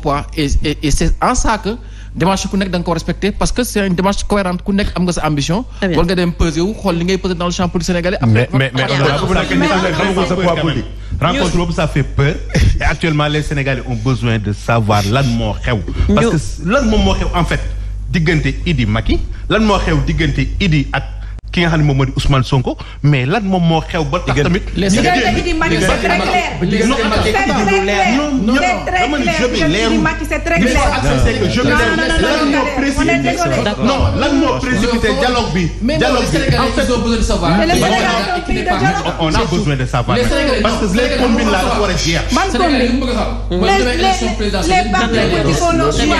poids et c'est en ça que démarche ku nekk da nga ko respecter parce que c'est une démarche cohérente ku nekk am nga sa ambition. war nga dem peser wu xool li ngay peser dans le champ politique sénégalais. après rencontre boobu ça fait peur et actuellement les Sénégalais ont besoin de savoir lan moo xew. parce que lan moom moo xew en fait diggante Idi Macky lan moo xew diggante Idi ak ki nga xam ne moom moo di Ousmane Sonko mais lan moom moo xew ba tax tamit. les Sénégalais Idi Macky c'est très clair. non lan moo précipité dialogue bi. dialogue bi en fait on a besoin de savoir parce que les combines là dafa war a jeex. les partis font leur choix.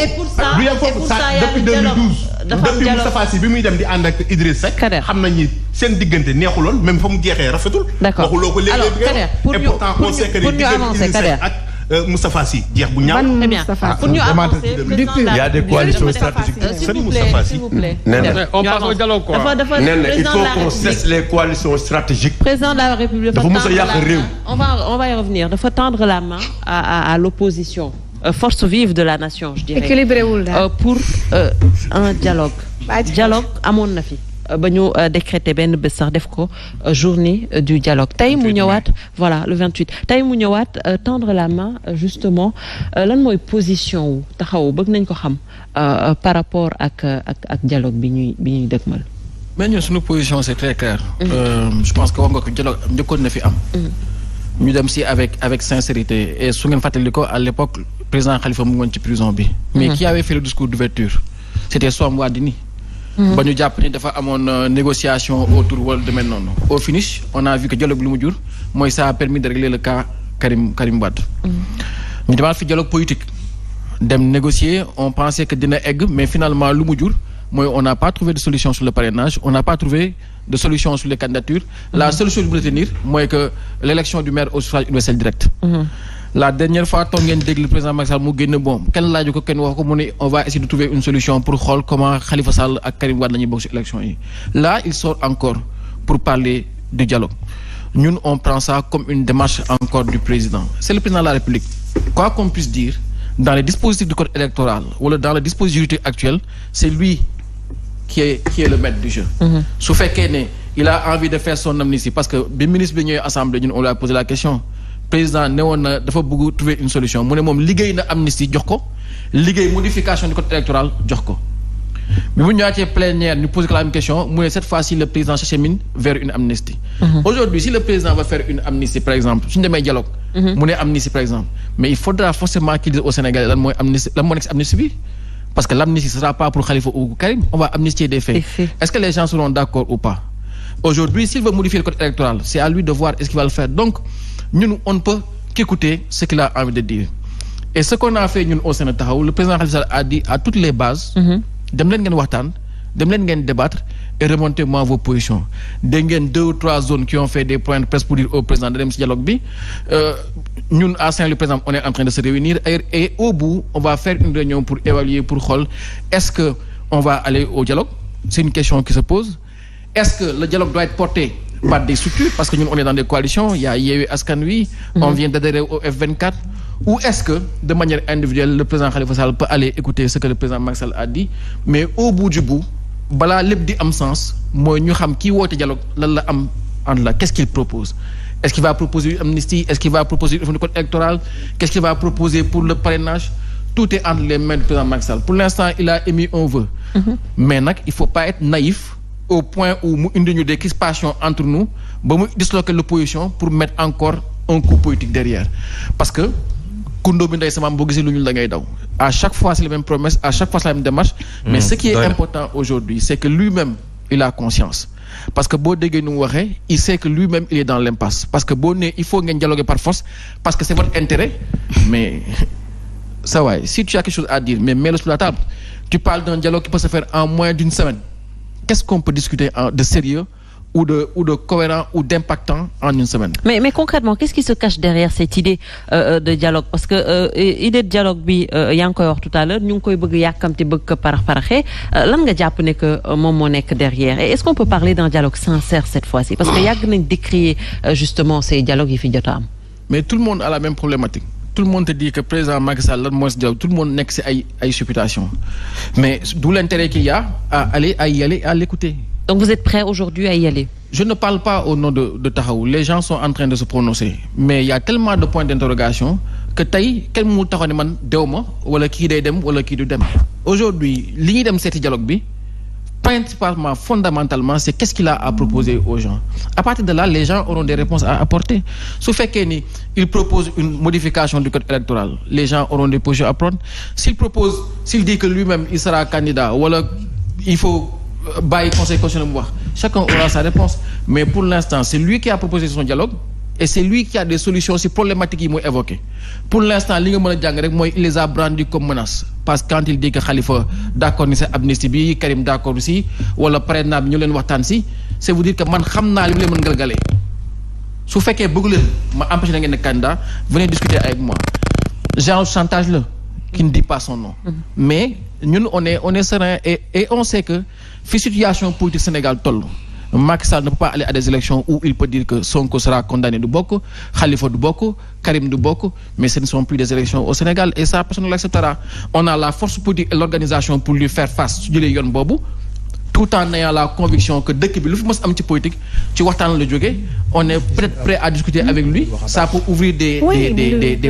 et pour ça depuis 2012. depuis Moustapha Sy bi muy dem di ànd ak Idriss Seck. xam nañ ni seen diggante neexuloon même fa mu jeexee rafetul. d'accord waxuloo ko léeg-léeg et pourtant on sait que diggante Idriss Seck ak Moustapha Sy jeex bu ñaaw. pour ñu avancer il y a des coalitions stratégiques. s'il vous plaît. On passe au dialogue quoi. Il faut qu'on cesse les coalitions stratégiques. Président de la République dafa tendre la main. On va y revenir. Dafa tendre la main à l'opposition. Force vive de la nation, je dirais. équilibré wul pour un dialogue. dialogue amoon na fi ba ñu décréter benn bés sax def ko journée du dialogue tey mu ñëwaat voilà le 28 tey mu ñëwaat tendre la main justement lan mooy position wu taxaw bëgg nañ ko xam par rapport ak dialogue bi ñuy dëgmal. mais ñun suñu position c'est très clair. je pense que wax nga ko dialogue njëkkoon na fi am. ñu dem si avec sincérité et su ngeen fàttali ko à l'époque président Khalifa mu ngi woon ci prison bi. mais qui avait fait le discours d'ouverture c'était Soham Wardini. ba ñu jàpp ni dafa amoon négociation autour wala demee noonu. au finish on a vu que dialogue lu mu jur mooy ça a permis de régler le cas Karim Wade. ñu demaat fi dialogue politique dem négocier on pensait que dina egg mais finalement lu mu jur mooy on n'a pas trouvé de solution sur le parrainage on n'a pas trouvé de solution sur les candidatures. La seule chose bu retenir mooy que l'élection du maire au suffrage universel direct. La dernière fois toog ngeen dégg le président Macky Sall mu génn bon kenn laaju ko kenn wax ko mu ne on va essayer de trouver une solution pour xool comment Khalifa Sall ak Karim Wade la ñuy bokk ci élection yi. Là il sort encore pour parler du dialogue. Ñun on prend ça comme une démarche encore du président. C'est le président de la République. Quoi qu'on puisse dire dans les dispositifs du code électoral wala dans le dispositif juridique actuel c'est lui qui est le maître du jeu. su fekkee ne il a envie de faire son amnistie parce que bi ministre bi ñëwee assemblée ñun on lui a posé la question président ne woon na dafa bëgg trouver une solution mu ne moom liggéey na amnistie jox ko liggéey modification du code électoral jox ko bi mu ñëwaatee plénière ñu posé ko la même question mu ne cette fois-ci le président s'achemine vers une amnistie. Aujourd'hui si le président va faire une amnistie par exemple suñu demee dialogue. mu ne amnistie par exemple mais il faudra forcément qu'il dise au Sénégal lan mooy amnistie lan moo nekk si amnistie bi. Parce que l'amnistie ne sera pas pour Khalifa ou Karim, on va amnistier des faits. Est-ce que les gens seront d'accord ou pas? Aujourd'hui, s'il veut modifier le code électoral, c'est à lui de voir est-ce qu'il va le faire. Donc, nous, on ne peut qu'écouter ce qu'il a envie de dire. Et ce qu'on a fait, nous, au Sénat, le président Khalifa a dit à toutes les bases, dem leen ngeen waxtaan, dem leen ngeen débattre et remontez-moi vos positions. Dégg ngeen 2 ou 3 zones qui ont fait des points de presse pour dire au président de dem ci dialogue bi. Ñun à Saint-Louis par exemple on est en train de se réunir et au bout on va faire une réunion pour évaluer pour xool est-ce que on va aller au dialogue c'est une question qui se pose est-ce que le dialogue doit être porté par des structures parce que ñun on est dans des coalitions il y a Yewwi Askan Wi on vient d'adhérer au F24 ou est-ce que de manière individuelle le président Khalifa Sall peut aller écouter ce que le président Macky Sall a dit mais au bout du bout balaa lépp di am sens mooy ñu xam kii woote dialogue lan la am en la qu'est-ce qu'il propose. Est-ce qu'il va proposer une amnistie? Est-ce qu'il va proposer une code électoral? Qu'est-ce qu'il va proposer pour le parrainage? Tout est entre les mains du président Macky Sall. Pour l'instant, il a émis un vœu. Mais nag, il faut pas être naïf au point où mu indi ñu des crispations entre nous ba mu disloquer l'opposition pour mettre encore un coup politique derrière. Parce que kundo bi ndey sama boo gisee lu ñu la ngay daw. À chaque fois, c'est les mêmes promesses, à chaque fois, c'est la même démarche. Mais ce qui est important aujourd'hui, c'est que lui-même, il a conscience. Parce que boo déggee nu mu waxee il sait que lui-même il est dans l'impasse parce que boo nee il faut ngeen dialoguer par force parce que c'est votre intérêt mais ça va si tu as quelque chose à dire mais mets-le sur la table tu parles d'un dialogue qui peut se faire en moins d'une semaine qu'est-ce qu'on peut discuter de sérieux ou de cohérent ou d'impactant en une semaine. Mais concrètement, qu'est-ce qui se cache derrière cette idée de dialogue? Parce que idée de dialogue bi yaa ngi koy wax tout à l'heure ñu ngi koy bëgg yàkkamti bëgg ko paraxee lan nga jàpp ne que moom moo nekk derrière et est-ce qu'on peut parler d'un dialogue sincère cette fois-ci parce que yàgg nañ décrier justement ces dialogues yi fi jot a am. mais tout le monde a la même problématique. Tout le monde te dit que président Macky Sall lan mooy si dialogue, tout le monde nekk si ay supputation mais d'où l'intérêt qu'il y a à y aller à l'écouter. Donc vous êtes prêt aujourd'hui à y aller? Je ne parle pas au nom de Taxawu, les gens sont en train de se prononcer mais il y a tellement de points d'interrogation que tey kenn mu taxaw ne man dew ma wala kii day dem wala kii du dem. Aujourd'hui li ñuy dem seeti dialogue bi principalement, fondamentalement, c'est qu'est-ce qu'il a à proposer aux gens. À partir de là, les gens auront des réponses à apporter. Su fekkee ni il propose une modification du code électoral, les gens auront des positions à prendre. S'il dit que lui-même il sera candidat, wala il faut bàyyi conseil constitutionnel mu wax, chacun aura sa réponse. Mais pour l'instant, c'est lui qui a proposé son dialogue et c'est lui qui a des solutions si problématiques yi muy évoqué. Pour l'instant, li nga mën a jàng rek mooy il les a brandis comme menace. Parce que quand il dit que Khalifa d'accord ni sa amnistie bi, Karim d'accord aussi, wala parrainage bi ñu leen waxtaan si, c'est vous dire que man xam naa li mu leen mën galgale. Su fekkee bëgg leen ma empêcher na ngeen nekk candidat, venez discuter avec moi. Genre chantage là, qui ne dit pas son nom. Mais ñun on est serein et on sait que fi situation politique Sénégal toll. Macky Sall ne peut pas aller à des élections où il peut dire que Sonko sera condamné du bokk, Khalifa du bokk, Karim du bokk, mais ce ne sont plus des élections au Sénégal et ça personne ne l'acceptera. On a la force politique et l'organisation pour lui faire face su jëlee yoon boobu tout en ayant la conviction que dëkk bi lu fi mës am ci politique ci waxtaan la jógee, on est peut-être prêt à discuter avec lui, ça peut ouvrir des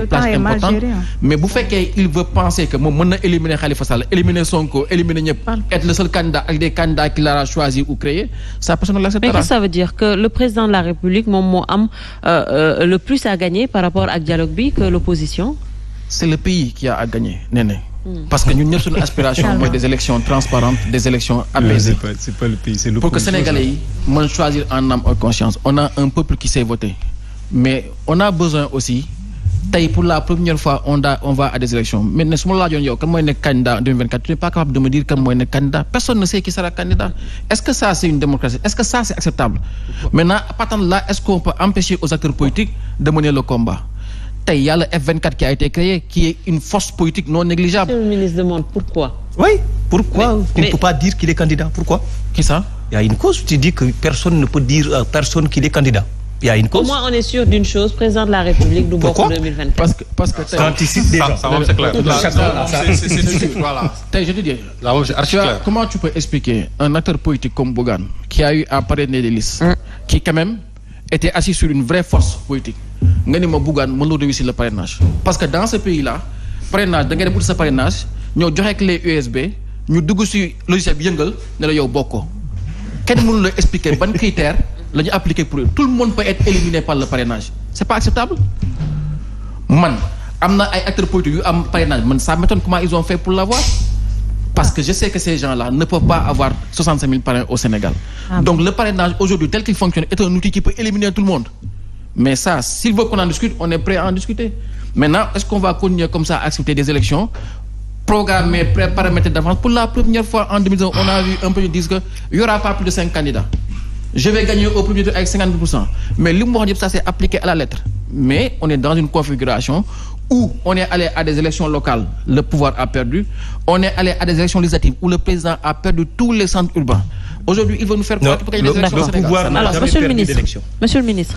places importantes. Mais bu fekkee il veut penser que moom mën na éliminer Khalifa Sall, éliminer Sonko, éliminer ñëpp, être le seul candidat avec des candidats qu'il aura choisi ou créé, ça personne ne l'acceptera. Mais qu'est-ce que ça veut dire que le président de la République moom moo am le plus à gagner par rapport ak dialogue bi que l'opposition? C'est le pays qui a à gagner, Néné. Parce que ñun ñëpp suñu aspiration mooy des élections transparentes, des élections apaisées. C'est pas le pays, c'est pour que Sénégalais yi mën choisir en âme et conscience. On a un peuple qui sait voter, mais on a besoin aussi tey pour la première fois on va à des élections. Maintenant su ma laajoon yow kan mooy nekk candidat en 2024, tu n'es pas capable de me dire kan mooy nekk candidat. Personne ne sait qui sera candidat. Est-ce que ça c'est une démocratie? Est-ce que ça c'est acceptable? Maintenant à partir de là, est-ce qu'on peut empêcher aux acteurs politiques de mener le combat? Il y a le F24 qui a été créé, qui est une force politique non négligeable. Le ministre demande pourquoi. Oui, pourquoi tu ne peux pas dire qu'il est candidat? Pourquoi? Qui ça? Il y a une cause, tu dis que personne ne peut dire à personne qu'il est candidat. Il y a une cause. Au moins on est sûr d'une chose, président de la République du bokk en 2024. Parce que quand il cite des gens. Ça c'est clair. Voilà. Je te dis, comment tu peux expliquer un acteur politique comme Bougane, qui a eu à parrainer des listes, qui quand même était assis sur une vraie force politique, nga ni ma Bougane mënul réussir le parrainage? Parce que dans ce pays-là, parrainage da ngay dem ut sa parrainage ñoo joxe clé USB ñu dugg ci logiciel bi yëngal ne la yow bokkoo. Kenn mënul la expliquer ban critère la ñu appliquer pour tout le monde peut être éliminé par le parrainage. C'est pas acceptable. Man am na ay acteurs politiques yu am parrainage, man ça m'étonne comment ils ont fait pour l'avoir. Parce que je sais que ces gens-là ne peuvent pas avoir 65 000 parrains au Sénégal. Donc le parrainage aujourd'hui tel qu'il fonctionne est un outil qui peut éliminer tout le monde. Mais ça, s'il veut qu'on en discute, on est prêt à en discuter. Maintenant, est-ce qu'on va continuer comme ça à accepter des élections programmées, paramétrées d'avance? Pour la première fois en 2019, on a vu un peu dire qu'il n'y aura pas plus de 5 candidats. Je vais gagner au premier tour avec 50%. Mais ça c'est appliqué à la lettre. Mais on est dans une configuration où on est allé à des élections locales, le pouvoir a perdu. On est allé à des élections législatives où le président a perdu tous les centres urbains. Aujourd'hui, il veut nous faire croire qu'il y a des élections au Sénégal. Alors, Monsieur le ministre.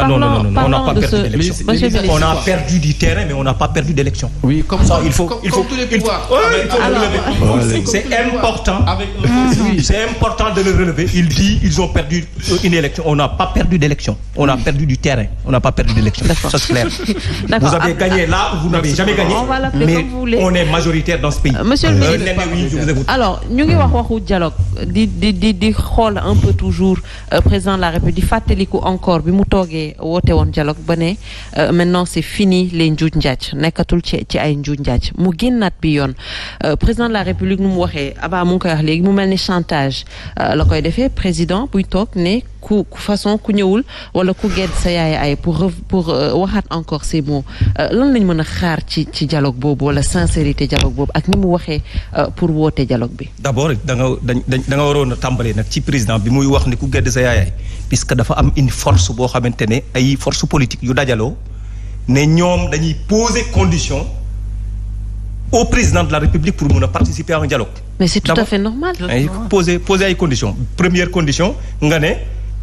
Non, on n'a pas perdu d'élection. On a perdu du terrain, mais on n'a pas perdu d'élection. Oui, comme ça, il faut tous les pouvoirs. C'est important. C'est important de le relever. Il dit ils ont perdu une élection. On n'a pas perdu d'élection. On a perdu du terrain. On n'a pas perdu d'élection. Ça c'est clair. Vous avez gagné là où vous n'avez jamais gagné. Mais on est majoritaire dans ce pays. Monsieur le ministre. Alors, ñu ngi wax dialogue di xool un peu toujours président de la République di fàttaliku encore bi mu toogee woote woon dialogue ba ne maintenant c'est fini les njuuj njaaj nekkatul ci ay njuuj njaaj mu génnaat bi yoon président de la République nu mu waxee Abba mu ngi koy wax léegi mu mel ni chantage la koy defee président buy toog ne ku façon ku ñëwul wala ku gedd sa yaay ay pour waxaat encore ces mots lan lañ mën a xaar ci dialogue boobu wala sincérité dialogue boobu ak ni mu waxee pour woote dialogue bi. D'abord da nga waroon a tàmbalee nag ci président bi muy wax ni ku gedd sa yaay puisque dafa am une force boo xamante ne ay force politique yu dajaloo ne ñoom dañuy poser condition au président de la République pour mun a participer à un dialogue. Mais c'est tout à fait normal. Poser ay conditions. Première condition nga ne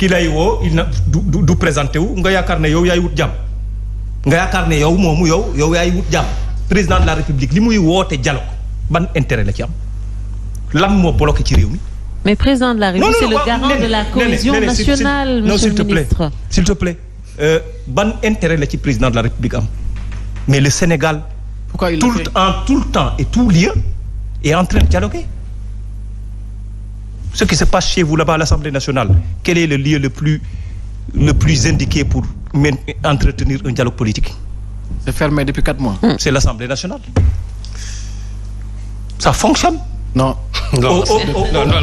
ki lay woo il na du présenté wu nga yaakaar ne yow yaay wut jàmm nga yaakaar ne yow moomu yow yaay wut jàmm président de la république li muy woote dialogue ban intérêt la ci am lan moo bloqué ci réew mi. mais président de la république c'est le garant de la cohésion nationale. monsieur le ministre s'il te plaît ban intérêt la ci président de la république am mais le Sénégal. pourquoi il tout le temps et tout lieu est en train de dialoguer. Ce qui se passe chez vous là-bas à l'Assemblée nationale, quel est le lieu le plus indiqué pour entretenir un dialogue politique? C'est fermé depuis 4 mois. C'est l'Assemblée nationale. Ça fonctionne. Non. Non,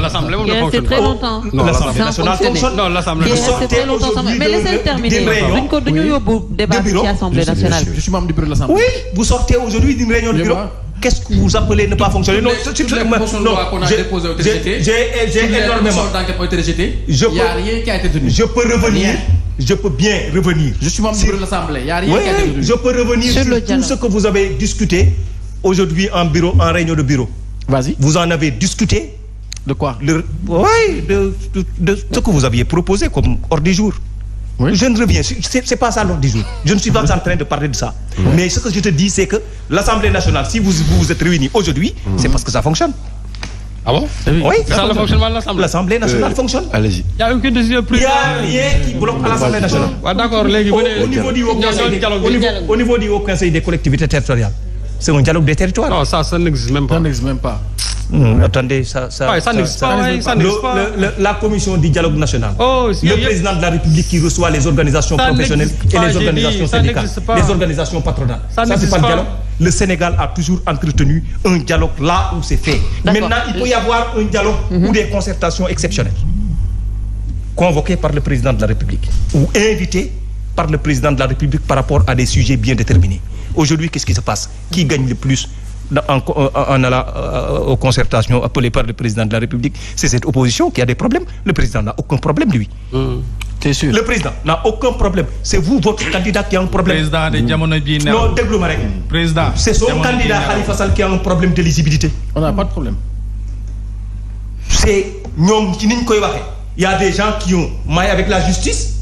l'Assemblée ne fonctionne pas. Très longtemps. Non, l'Assemblée nationale fonctionne. Non, l'Assemblée nationale fonctionne. Mais laissez-le terminer. Je suis membre du bureau de l'Assemblée. Oui, vous sortez aujourd'hui d'une réunion de bureau. Qu'est-ce que vous appelez ne pas fonctionner? Non, toutes les motions de loi qu'on a déposées ont été rejetées. J'ai énormément. D'enquête ont été rejetées. Il n'y a rien qui a été tenu. Je peux revenir. Je peux bien revenir. Je suis membre du bureau de l'Assemblée. Il n'y a rien qui a été tenu. Je peux revenir sur tout ce que vous avez discuté aujourd'hui en réunion de bureau. Vas-y. Vous en avez discuté. De quoi? Oui, de ce que vous aviez proposé comme ordre du jour. Oui. Je ne reviens, c'est pas ça l'ordre du jour. Je ne suis pas en train de parler de ça. Mais ce que je te dis, c'est que l'Assemblée nationale, si vous êtes réunis aujourd'hui, c'est parce que ça fonctionne. Ah bon? Oui. Ça le fonctionnement de l'Assemblée. L'Assemblée nationale fonctionne. Allez-y. Il n'y a aucune décision prise. Il n'y a rien qui bloque à l'Assemblée nationale. D'accord, au niveau du Haut Conseil des collectivités territoriales, c'est un dialogue des territoires. Non, ça n'existe même pas. Ça n'existe même pas. Attendez, ça n'existe pas. La commission du dialogue national. Le président de la République qui reçoit les organisations professionnelles et les organisations syndicales, les organisations patronales. Ça c'est pas le dialogue. Le Sénégal a toujours entretenu un dialogue là où c'est fait. Maintenant, il peut y avoir un dialogue ou des concertations exceptionnelles convoquées par le président de la République ou invitées par le président de la République par rapport à des sujets bien déterminés. Aujourd'hui, qu'est-ce qui se passe? Qui gagne le plus en allant aux concertations appelées par le président de la République? C'est cette opposition qui a des problèmes. Le président n'a aucun problème, lui. C'est sûr. Le président n'a aucun problème. C'est vous, votre candidat, qui a un problème. Président de Diamono. Non, déglou-moi rek. Président. C'est son candidat, Khalifa Sall, qui a un problème d'éligibilité. On n'a pas de problème. C'est ñoom ci niñ koy waxee. Il y a des gens qui ont maillé avec la justice.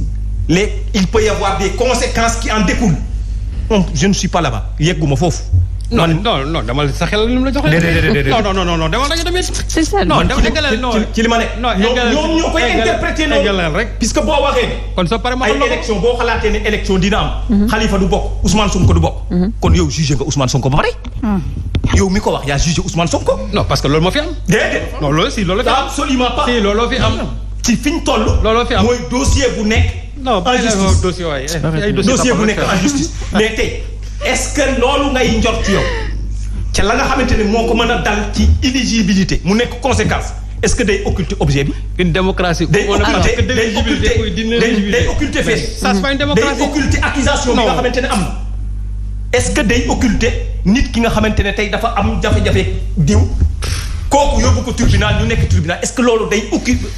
Il peut y avoir des conséquences qui en découlent. Je ne suis pas là-bas. Yegguma foofu. Non, demal sa xel lim la joxe. Non, demal rek tamit. C'est ça. Non, demal non. ci li ma ne. ñoom ñoo koy interpréter noonu. rek. Puisque boo waxee. kon soo paree ma ay élection boo xalaatee ne élection dina am. Khalifa du bokk, Ousmane Sonko du bokk. kon yow jugé nga Ousmane Sonko ba pare. yow mi ko wax yaa jugé Ousmane Sonko. Non, parce que loolu moo fi am. Déedéet. Non, loolu si loolu fi am. Absolument pas. Si loolu fi am. ci fi ñu toll. loolu fi am mooy dossier bu nekk. Non, en justice. dossier bu nekk en justice. Mais tey est-ce que loolu ngay njort ci yow ca la nga xamante ne moo ko mën a dal ci éligibilité mu nekk conséquence est-ce que day occulter objet bi. Une démocratie. day occulter fait. Ça c'est pas une démocratie. day occulter accusation bi nga xamante ne am na. est-ce que day occulter nit ki nga xamante ne tey dafa am jafe-jafe diw kooku yóbbu ko tribunal ñu nekk tribunal est-ce que loolu day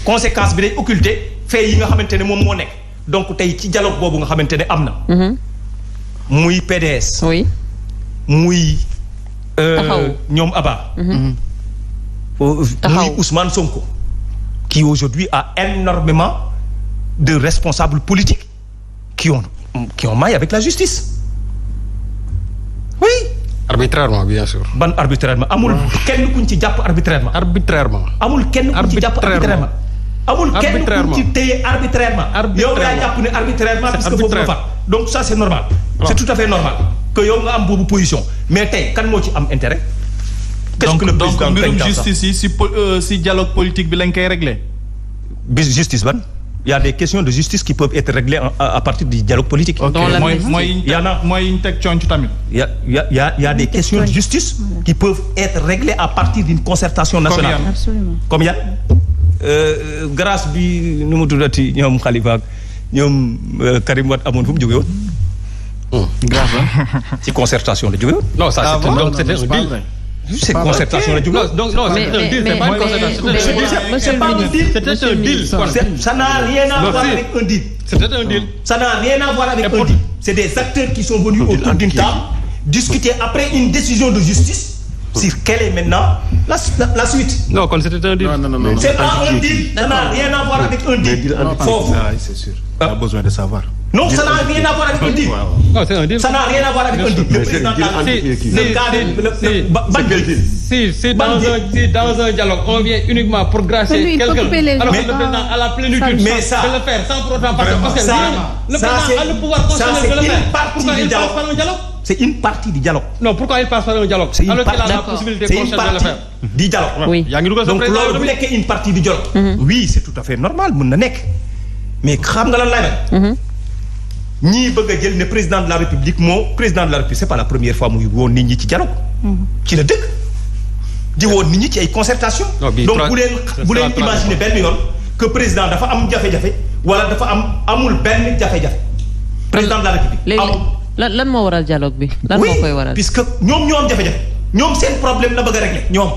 conséquence bi day occulter fait yi nga xamante ne moom moo nekk donc tey ci dialogue boobu nga xamante ne am na. muy PDS. Oui. muy ñoom Abba. muy Ousmane Sonko. qui aujourd'hui a énormément de responsables politiques qui ont maillé avec la justice. Oui. Arbitrairement, bien sûr. Ban arbitrairement amul kenn kuñ ci jàpp arbitrairement. Amul kenn kuñ ci jàpp arbitrairement. amul kenn kuñ ci téye arbitrairement. yow yaa jàpp ne arbitrairement puisque foofu nga fa. donc ça c'est normal. C'est tout à fait normal que yow nga am boobu position mais tey kan moo ci am intérêt. donc mbirum justice yi si dialogue politique bi lañ koy régler. Justice ban. Il y a des questions de justice qui peuvent être réglées à partir du dialogue politique. mooy ñu teg coonc tamit. Il y a des questions de justice qui peuvent être réglées à partir d'une concertation nationale. Absolument. Comme yan grâce bi nu mu tuddati ñoom Khalifa ak ñoom Karim Wade amoon fu mu jógee woon. grâce ci concertation la jógee woon. Non, ça c'était un deal. C'est concertation la jógee woon. Donc non, c'est un deal, c'est pas une concertation. Monsieur le ministre, C'était un deal. Ça n'a rien à voir avec un deal. C'était un deal. Ça n'a rien à voir avec un deal. C'est des acteurs qui sont venus autour d'une table discuter après une décision de justice. sur quelle est maintenant la suite. Non, quand c'était un deal. Non. C'est pas un deal. Ça n'a rien à voir avec un deal. Foofu. C'est sûr. On a besoin de savoir. Non, ça n'a rien à voir avec un deal. Non, c'est un deal. Ça n'a rien à voir avec un deal. Le président Si dans un dialogue, on vient uniquement pour gracier quelqu'un, alors que le président a la plénitude de le faire sans pour autant passer. Parce que le président a le pouvoir constitutionnel de le faire. Pourquoi il passe par un dialogue? C'est une partie du dialogue. Non, pourquoi il passe par un dialogue? Alors qu'il a la possibilité constitutionnelle de le faire. Du dialogue. Oui. Donc loolu bu nekkee une partie du dialogue. Oui, c'est tout à fait normal, mën na nekk. Mais xam nga lan lay mel. ñii bëgg a jël ne président de la République c'est pas la première fois muy woon nit ñi ci dialogue. ci la dëkk. di woon nit ñi ci ay concertation. donc bu leen imaginer benn yoon que président dafa am jafe-jafe wala dafa amul benn jafe-jafe. président de la République amul. lan moo waral dialogue bi. lan moo koy waral puisque ñoom ñoo am jafe-jafe. ñoom seen problème la bëgg a régler ñoom.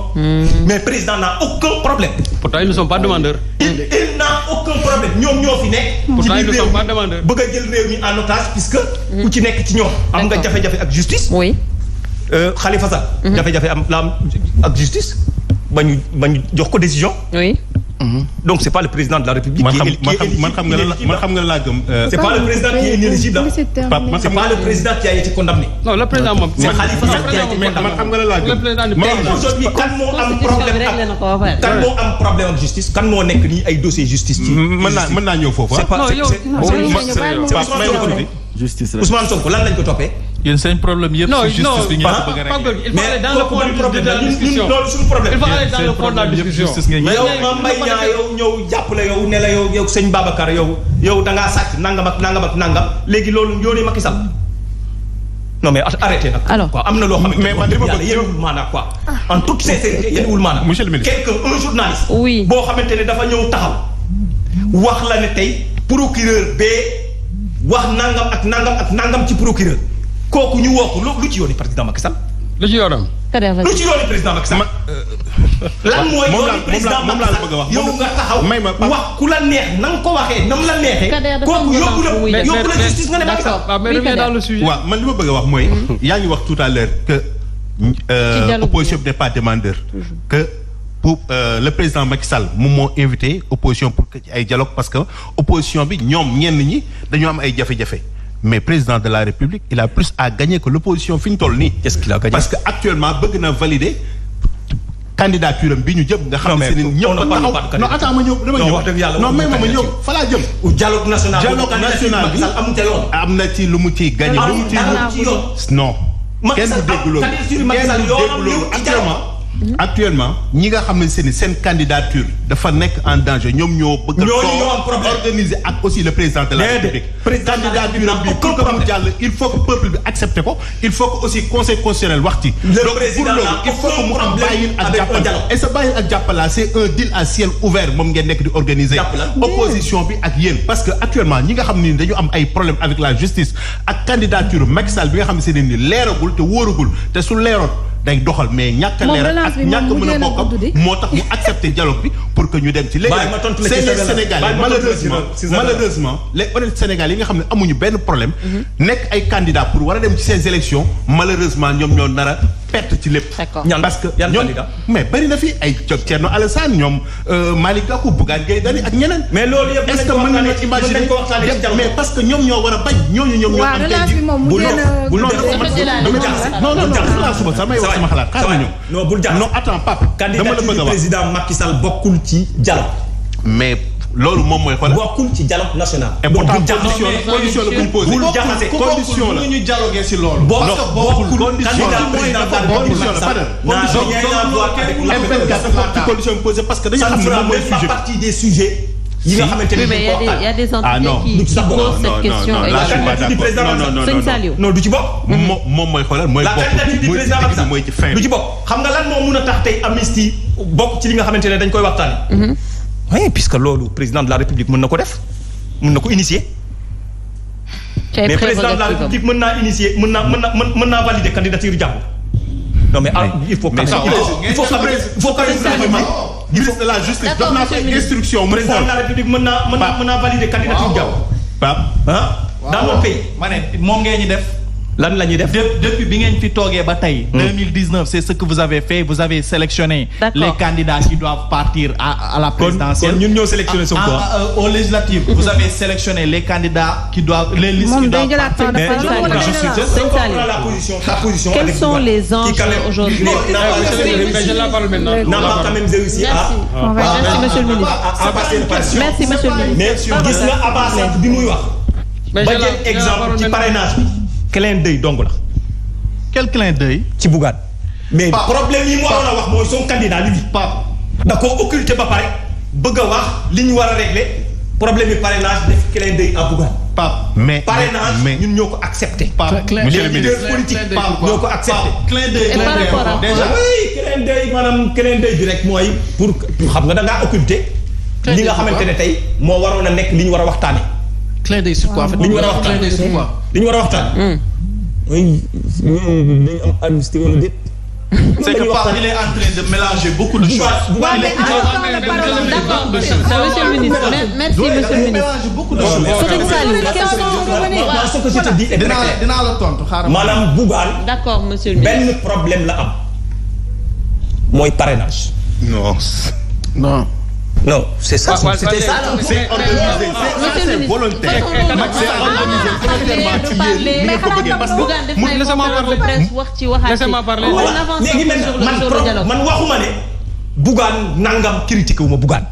mais président n'a aucun problème. Pourtant ils ne sont pas demandeurs. il n'a aucun problème ñoom ñoo fi nekk. Pourtant ils ne sont pas demandeurs. bëgg a jël réew mi en otage puisque. ku ci nekk ci ñoom. am nga jafe-jafe ak justice. oui. Khalifa Sall. jafe-jafe la am ak justice. ba ñu jox ko décision. oui. Donc c'est pas le président de la République qui est c'est pas le président qui est inéligible. C'est pas le président qui a été condamné. Non, le président moom. C'est Khalifa Sall qui a été condamné. Aujourd'hui kan moo am problème ak justice kan moo nekk nii ay dossier justice ci. mën naa ñëw foofu. C'est pas justice. Ousmane Sonko lan lañ ko toppee. yéen seen problème yëpp ci justice bi ngeen bëgg a régler. Il faut aller dans le fond de la discussion. loolu suñu problème. Il faut aller dans le fond de la discussion. yow Mame Mbaye Niang yow ñëw jàppale yow ne la yow sëñ Babacar yow da ngaa sàcc nangam ak nangam léegi loolu yoonee Macky Sall. non mais arrêtez nag. alors quoi am na loo xamante ne yàlla yéenewul maanaam quoi. en toute sincérité yéenewul maanaam. monsieur le ministre un journaliste. oui boo xamante ne dafa ñëw taxaw. wax la ne tey procureur bee wax nangam ci procureur. kooku ñu woo ko lu ci yooni président Macky Sall. lu ci yoonam. lu ci yooni président Macky Sall. lan mooy yooni président Macky Sall yow nga taxaw wax ku la neex na nga ko waxee nam la neexee. kooku yóbbu la justice nga ne Macky Sall. mais reviens dans le sujet. waaw man li ma bëgg a wax mooy. yaa ngi wax tout à l'heure que opposition n'est pas demandeur. que pour le président Macky Sall moom moo invité opposition pour que ay dialogue parce que opposition bi ñoom ñenn ñi dañoo am ay jafe-jafe. mais président de la République il a plus à gagner que l'opposition fi ñu toll nii. qu'est-ce qu'il a gagné parce que actuellement bëgg na valider candidature am bi ñu jëm nga xam ne seen ñëpp taxaw non attends ma ñëw dama ñëw non may ma ñëw fa laa jëm. dialogue national bi am na ci lu mu ciy gagné. lu mu ciy non. kenn du dégg loolu actuellement ñi nga xam ne seen candidature dafa nekk en danger ñoom ñoo bëgg a organiser ak aussi le président de la République candidature bi pour que mu jàll il faut que peuple bi accepté ko il faut que aussi conseil constitutionnel wax ci donc pour loolu il faut que mu am bàyyil ak jàppal et ce bàyyil ak jàppal c'est un deal à ciel ouvert moom ngeen nekk di organiser opposition bi ak yéen parce que actuellement ñi nga xam ne dañu am ay problème avec la justice ak candidature Macky Sall bi nga xam ne ni leeragul te wóoragul te su leeroon day doxal mais ñàkk a leer ak ñàkk mën a bokkam moo tax mu accepter dialogue bi pour que ñu dem ci léegi c'est les Sénégalais malheureusement les honnêtes Sénégalais yi nga xam ne amuñu benn problème nekk ay candidats pour war a dem ci ces élections malheureusement ñoom ñoo nar a perte ci lépp parce que ñoom mais bari na fi ay Thierno Alassane ñoom Malick Gakou Bougane Gueye Dany ak ñeneen mais loolu yëpp est-ce que mën nañu imaginer mais parce que ñoom ñoo war a bañ ñoom ñoo am tey ji sama xalaat xaaral ñëw non bul jàpp non attends Pape dama la bëgg a wax président Macky Sall bokkul ci dialogue mais loolu moom mooy xoolal bokkul ci dialogue national. et pourtant condition la bu ñu posé. bul jaxase condition la ñu dialoguer si loolu. bokkul condition la condition posée parce que dañu xam ne moom mooy sujet partie des sujets. yi nga xamante ne mais il y a des entités qui posent cette question. non du ci bokk. moom mooy xoolal mooy bokk mooy ci fin du ci bokk xam nga lan moo mun a tax tey amnistie bokk ci li nga xamante ne dañ koy waxtaanee. oui puisque loolu président de la République mën na ko def mën na ko initier. mais président de la République mën naa initier mën naa valider candidature jàpp. non mais il faut que ministre de la justice jox naa ko instruction mu président de la République mën naa valider candidature jàpp. Pape dans mon pays. ma ne moom ngeen ñu def. lan la ñuy def depuis bi ngeen fi toogee ba tey 2019 c'est ce que vous avez fait, vous avez sélectionné les candidats qui doivent partir à la présidentielle. kon ñun ñoo sélectionné Sonko aux législatives vous avez sélectionné les candidats qui doivent les listes qui doivent partir. la position quels sont les enjeux aujourd'hui? n'a pas quand même réussi merci monsieur le ministre. Merci monsieur le ministre. mais gis nga Abass bi muy wax ba jël exemple ci parrainage bi clin d'œil dong la. Quel clin d'œil? ci Bougane. mais problème yi mu waroon a wax mooy son candidat li bi da koo occulté ba pare bëgg a wax li ñu war a régler problème yi parrainage def clin d'œil à Bougane. mais parrainage ñun ñoo ko accepté. monsieur le ministre politique ñoo ko accepté. clin d'œil déjà oui clin d'œil bi rek mooy pour xam nga da ngaa occulté li nga xamante ne tey moo waroon a nekk li ñu war a waxtaane. clin d'œil sur quoi en fait? li ñu war a waxtaan li ñu war a waxtaan. mooy dañu am amnistie wala déet. C'est que Pape il est en train de mélanger beaucoup de choses. D'accord, monsieur le ministre. Merci monsieur le ministre. Serigne Saliou, ce que je te dis est très clair. dinaa la tontu xaaral. Maanaam Bougane. D'accord monsieur le ministre. benn problème la am mooy parrainage. Non. Non, c'est ça. C'était ça. C'est organisé. C'est volontaire. C'est organisé volontairement ci yéen ni nga ko bëggee parce que laissez-moi parler. léegi man waxuma ne Bougane nangam critiqué wu ma Bougane.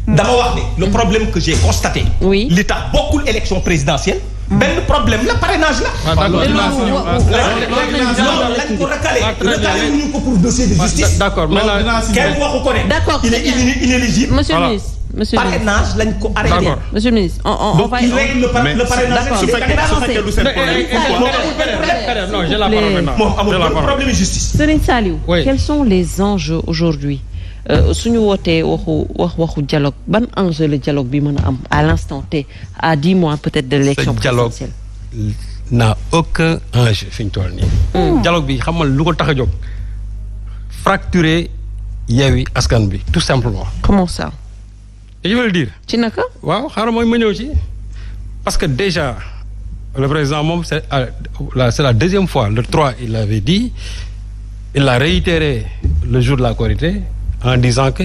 dama wax ne le problème que j'ai constaté. oui li tax bokkul élection présidentielle. benn problème la parrainage la. lañ ko recalé wuñu ko pour dossier de justice. D'accord maintenant kenn waxu ko ne. D'accord il est inéligible. monsieur le ministre. Monsieur le ministre. Parrainage lañ ko arrêté. Monsieur le ministre on va. il règle le parrainage. su fekkee du seen problème. non j'ai la parole maintenant. moom amul problème justice. Serigne Saliou. quels sont les enjeux aujourd'hui suñu wootee waxu dialogue ban enjeu le dialogue bi mën a am à l'instant T à 10 mois peut-être de l'élection présidentielle. n'a aucun enjeu fi ñu toll nii. dialogue bi xam nga lu ko tax a jóg fracturer Yewwi Askan Wi tout simplement. Comment ça? je veux le dire. ci naka. waaw xaaral mooy ma ñëw ci parce que déjà le président moom c'est la deuxième fois le 3 il l'avait dit il l'a réitéré le jour de la Korité en disant que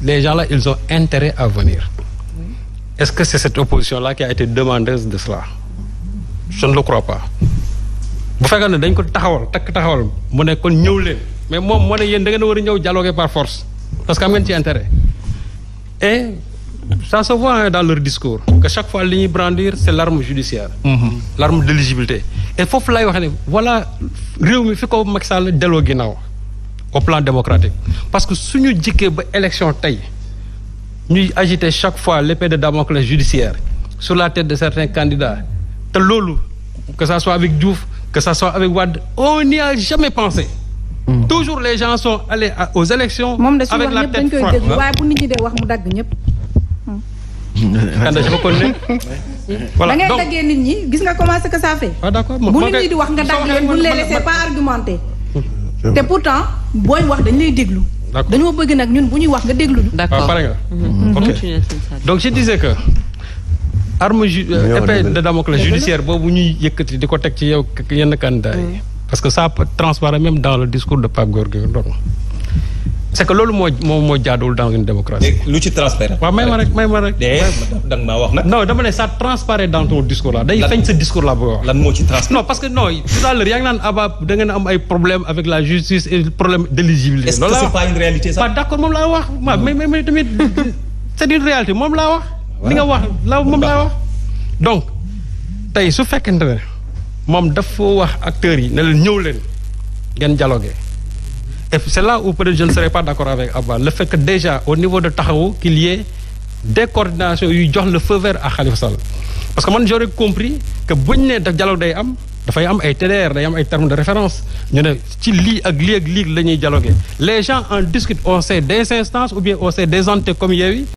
les gens là ils ont intérêt à venir. Est-ce que c'est cette opposition-là qui a été demandeuse de cela? Je ne le crois pas. bu fekkee ne dañ ko taxawal mu ne kon ñëw leen mais moom moo ne yéen da ngeen a war a ñëw dialoguer par force parce que am ngeen ci intérêt et ça se voit dans leur discours que chaque fois li ñuy brandir c'est l'arme judiciaire. L'arme d'éligibilité et foofu lay wax ne voilà réew mi fi ko Macky Sall delloo ginnaaw au plan démocratique parce que suñu jikkee ba élection tey ñuy agiter chaque fois l'épée de Damoclès judiciaire sur la tête de certains candidats te loolu que ça soit avec Diouf que ça soit avec Wade on n'y a jamais pensé. Toujours les gens sont allés aux élections avec la tête froide. waaye bu nit ñi de wax mu dagg ñëpp. Kanda dafa ko ne. voilà da ngay daggee nit ñi gis nga comment que ça fait. ah d'accord bu nit ñi di wax nga dagg leen bu ñu leen laisser pas argumenter. te pourtant booy wax dañ lay déglu. dañoo bëgg nag ñun bu ñuy wax nga déglu. D'accord pare nga. ok donc je disais que arme épée de Damoclès judiciaire boobu ñuy yëkkati di ko teg ci yow yenn candidats yi. parce que ça transparaît même dans le discours de Pape Gorgui Ndong. c'est que loolu moo jaaduwul dans une démocratie. lu ci transparent. waaw may ma rek. da nga maa wax nag. non dama ne ça transparaît dans ton discours là day feeñ sa discours là boo wax. lan moo ci transparent. non parce que non tout à l'heure yaa ngi naan Abba da ngeen am ay problème avec la justice et problème d'éligibilité. est-ce que c'est pas une réalité ça. d'accord moom laa wax mais tamit c'est une réalité moom laa wax. li nga wax moom laa wax. donc tey su fekkente ne moom dafa wax acteurs yi ne leen ñëw leen ngeen dialoguer. Et c'est là où peut-être je ne serais pas d'accord avec Abba le fait que déjà au niveau de Taxawu qu'il y ait des coordinations yuy jox le feu vert à Khalifa Sall parce que man j'aurais compris que buñ ne daf dialogue day am dafay am ay TDR day am ay termes de référence ñu ne ci lii ak lii la ñuy dialoguer les gens en discutent on sait des instances ou bien on sait des entités comme Yewwi